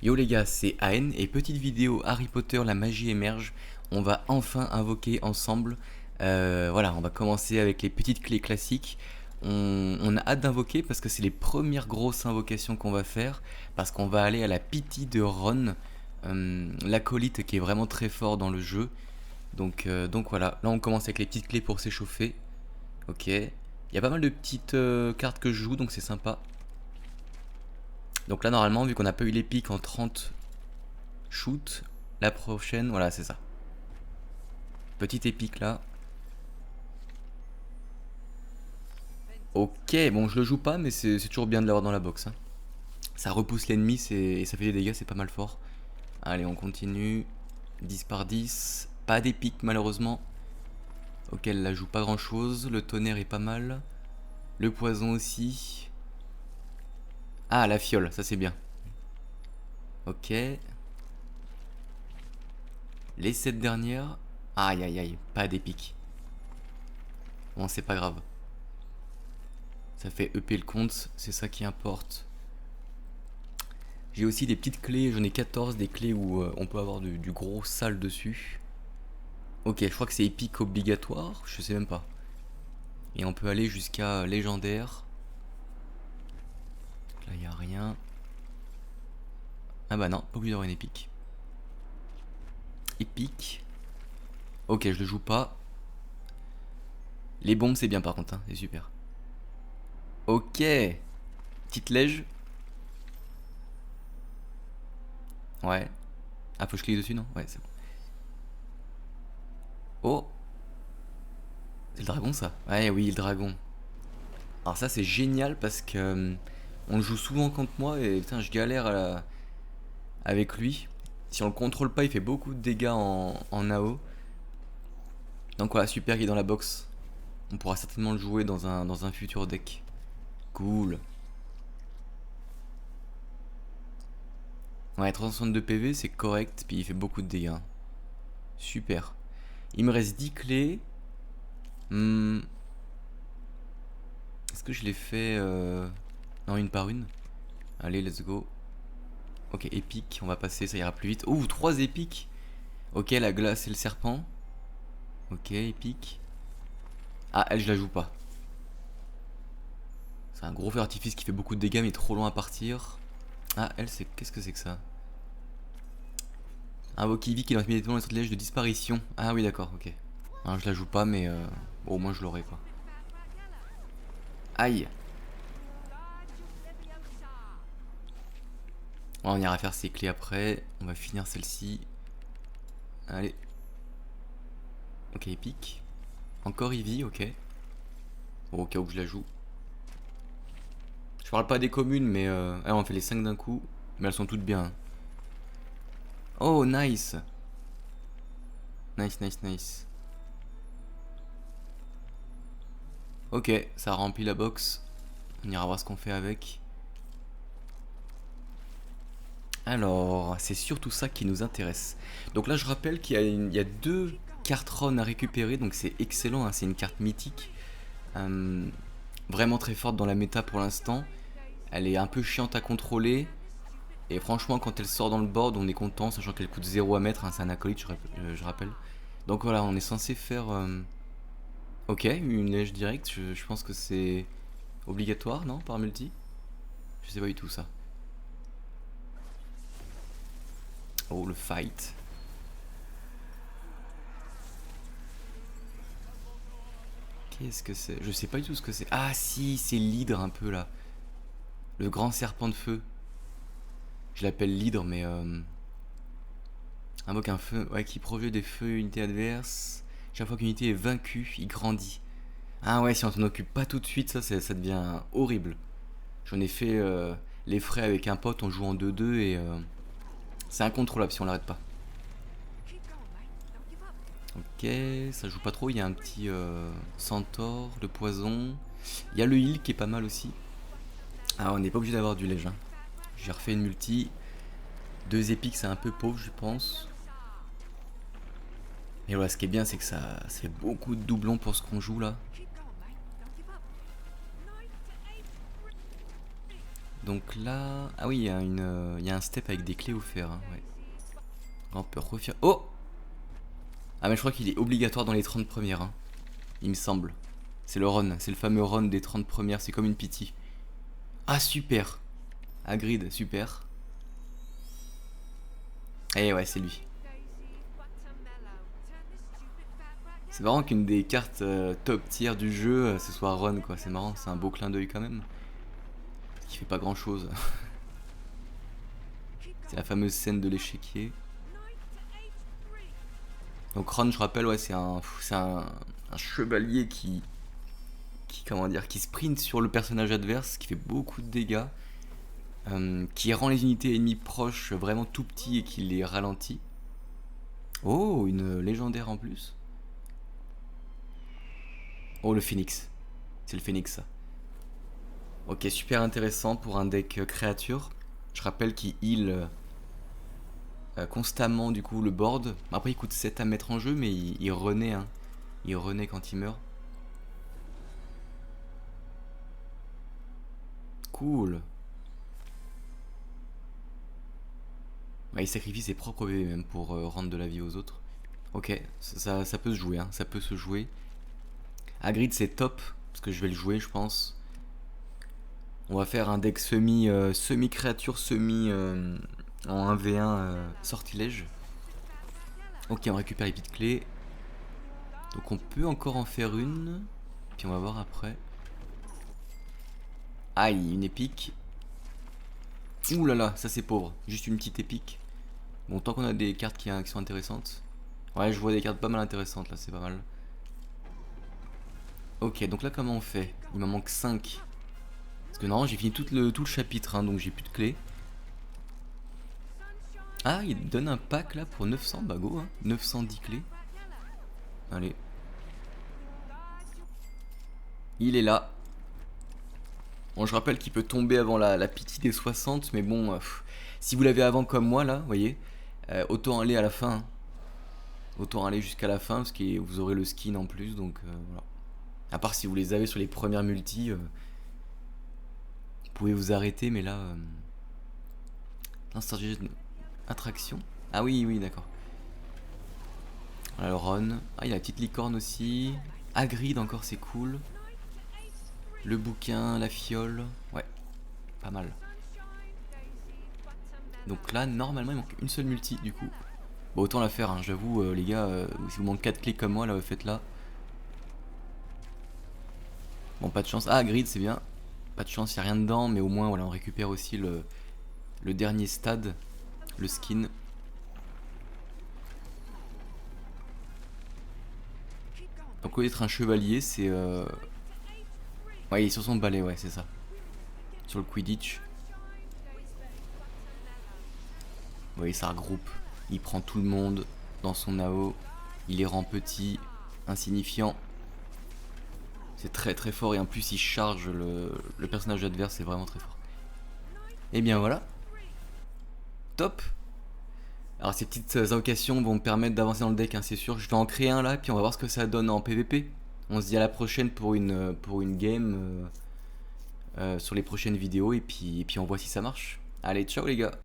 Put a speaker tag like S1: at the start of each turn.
S1: Yo les gars, c'est AN et petite vidéo Harry Potter, la magie émerge. On va enfin invoquer ensemble. Voilà, on va commencer avec les petites clés classiques. On a hâte d'invoquer parce que c'est les premières grosses invocations qu'on va faire. Parce qu'on va aller à la pitié de Ron, l'acolyte qui est vraiment très fort dans le jeu. Donc voilà, là on commence avec les petites clés pour s'échauffer. Ok, il y a pas mal de petites cartes que je joue donc c'est sympa. Donc là normalement vu qu'on n'a pas eu l'épique en 30 shoot, la prochaine, voilà c'est ça. Petite épique là. Ok, bon je le joue pas mais c'est toujours bien de l'avoir dans la box, hein. Ça repousse l'ennemi et ça fait des dégâts, c'est pas mal fort. Allez on continue. 10 par 10. Pas d'épique malheureusement. Ok, elle la joue pas grand chose. Le tonnerre est pas mal. Le poison aussi. Ah la fiole, ça c'est bien. Ok. Les 7 dernières. Aïe aïe aïe, pas d'épique. Bon c'est pas grave. Ça fait EP le compte, c'est ça qui importe. J'ai aussi des petites clés, j'en ai 14, des clés où on peut avoir du gros sale dessus. Ok, je crois que c'est épique obligatoire, je sais même pas. Et on peut aller jusqu'à légendaire. Là, il n'y a rien. Ah bah non, pas obligé d'avoir une épique. Épique. Ok, je le joue pas. Les bombes, c'est bien par contre, hein, c'est super. Ok. Petite lège. Ouais. Ah, faut que je clique dessus, non? Ouais, c'est bon. Oh, c'est le dragon ça? Ouais, oui, le dragon. Alors ça, c'est génial parce que on le joue souvent contre moi et putain, je galère avec lui. Si on le contrôle pas, il fait beaucoup de dégâts en AO. Donc voilà, super, il est dans la box. On pourra certainement le jouer dans un futur deck. Cool. Ouais, 362 PV, c'est correct, puis il fait beaucoup de dégâts. Super. Il me reste 10 clés. Hmm, Est-ce que je les fais non, une par une? Allez, let's go. Ok, épique, on va passer, ça ira plus vite. Ouh, 3 épiques. Ok, la glace et le serpent. Ok, épique. Ah, elle, je la joue pas. C'est un gros feu d'artifice qui fait beaucoup de dégâts, mais trop loin à partir. Ah, elle, c'est. Qu'est-ce que c'est que ça? Invoque Eevee qui lance immédiatement le sortilège de disparition. Ah, oui, d'accord, ok. Ah, je la joue pas, mais bon, au moins je l'aurai quoi. Aïe! Ouais, on ira faire ses clés après. On va finir celle-ci. Allez. Ok, épique. Encore Eevee, ok. Bon, au cas où je la joue. Je parle pas des communes, mais on fait les 5 d'un coup. Mais elles sont toutes bien. Oh, nice! Nice, nice, nice. Ok, ça remplit la box. On ira voir ce qu'on fait avec. Alors, c'est surtout ça qui nous intéresse. Donc là, je rappelle qu'il y a deux cartes Ron à récupérer, donc c'est excellent, hein, c'est une carte mythique. Euh, Vraiment très forte dans la méta pour l'instant. Elle est un peu chiante à contrôler. Et franchement, quand elle sort dans le board, on est content, sachant qu'elle coûte 0 à mettre, hein, c'est un acolyte, je rappelle. Donc voilà, on est censé faire... Ok, une lèche directe, je pense que c'est obligatoire, non, par multi? Je sais pas du tout ça. Oh, le fight. Qu'est-ce que c'est? Je sais pas du tout ce que c'est. Ah si, c'est l'hydre un peu là. Le grand serpent de feu. Je l'appelle l'hydre, mais invoque un feu, ouais, qui projette des feux unités adverses. Chaque fois qu'une unité est vaincue, il grandit. Ah ouais, si on s'en occupe pas tout de suite, ça devient horrible. J'en ai fait les frais avec un pote, on joue en 2-2 et c'est incontrôlable si on l'arrête pas. Ok, ça joue pas trop, il y a un petit centaure, de poison. Il y a le heal qui est pas mal aussi. Ah, on n'est pas obligé d'avoir du lège, hein. J'ai refait une multi. Deux épiques, c'est un peu pauvre, je pense. Mais voilà, ce qui est bien, c'est que ça fait beaucoup de doublons pour ce qu'on joue là. Donc là... Ah oui, il y a un step avec des clés offertes. Hein, ouais. On peut refaire... Oh! Ah mais je crois qu'il est obligatoire dans les 30 premières. Hein, il me semble. C'est le run. C'est le fameux run des 30 premières. C'est comme une pity. Ah super! Hagrid, super. Eh ouais, c'est lui. C'est marrant qu'une des cartes top tier du jeu, ce soit Ron, quoi. C'est marrant, c'est un beau clin d'œil quand même. Qui fait pas grand chose. C'est la fameuse scène de l'échiquier. Donc Ron, je rappelle, ouais, c'est un chevalier comment dire, qui sprint sur le personnage adverse, qui fait beaucoup de dégâts, qui rend les unités ennemies proches vraiment tout petits et qui les ralentit. Oh, une légendaire en plus. Oh, le phénix. C'est le phénix, ça. Ok, super intéressant pour un deck créature. Je rappelle qu'il heal constamment du coup le board. Après il coûte 7 à mettre en jeu, mais il renaît, hein. Il renaît quand il meurt. Cool. Bah, il sacrifie ses propres bébés même pour rendre de la vie aux autres. Ok, ça peut se jouer, hein. Ça peut se jouer. Hagrid c'est top, parce que je vais le jouer je pense. On va faire un deck semi créature, semi en 1v1 sortilège. Ok, on récupère les petites clés. Donc on peut encore en faire une. Puis on va voir après. Aïe, une épique. Ouh là là, ça c'est pauvre. Juste une petite épique. Bon, tant qu'on a des cartes qui sont intéressantes. Ouais, je vois des cartes pas mal intéressantes là, c'est pas mal. Ok, donc là comment on fait? Il m'en manque 5. Parce que normalement j'ai fini tout le chapitre, hein, donc j'ai plus de clés. Ah, il donne un pack là pour 900, bah go, hein. 910 clés. Allez. Il est là. Bon, je rappelle qu'il peut tomber avant la pitié des 60, mais bon, si vous l'avez avant comme moi là, vous voyez, autant aller à la fin. Hein. Autant aller jusqu'à la fin, parce que vous aurez le skin en plus, donc voilà. À part si vous les avez sur les premières multis, vous pouvez vous arrêter, mais là... stratégie attraction. Ah oui, oui, d'accord. Voilà le Ron. Ah, il y a la petite licorne aussi. Hagrid encore, c'est cool. Le bouquin, la fiole. Ouais, pas mal. Donc là, normalement, il manque une seule multi, du coup. Bon, autant la faire, hein, j'avoue, les gars, si vous manque 4 clés comme moi, là, faites-la. Bon, pas de chance. Ah, Hagrid, c'est bien. Pas de chance, il n'y a rien dedans, mais au moins, voilà, on récupère aussi le dernier stade, le skin. Donc, au lieu d'être un chevalier, c'est... Ouais, il est sur son balai, ouais, c'est ça. Sur le Quidditch. Vous voyez, ça regroupe. Il prend tout le monde dans son AO. Il les rend petits, insignifiants. C'est très très fort et en plus il charge le personnage adverse, c'est vraiment très fort. Et bien voilà. Top. Alors ces petites invocations vont me permettre d'avancer dans le deck, hein, c'est sûr. Je vais en créer un là, puis on va voir ce que ça donne en PVP. On se dit à la prochaine pour une game sur les prochaines vidéos et puis on voit si ça marche. Allez, ciao les gars.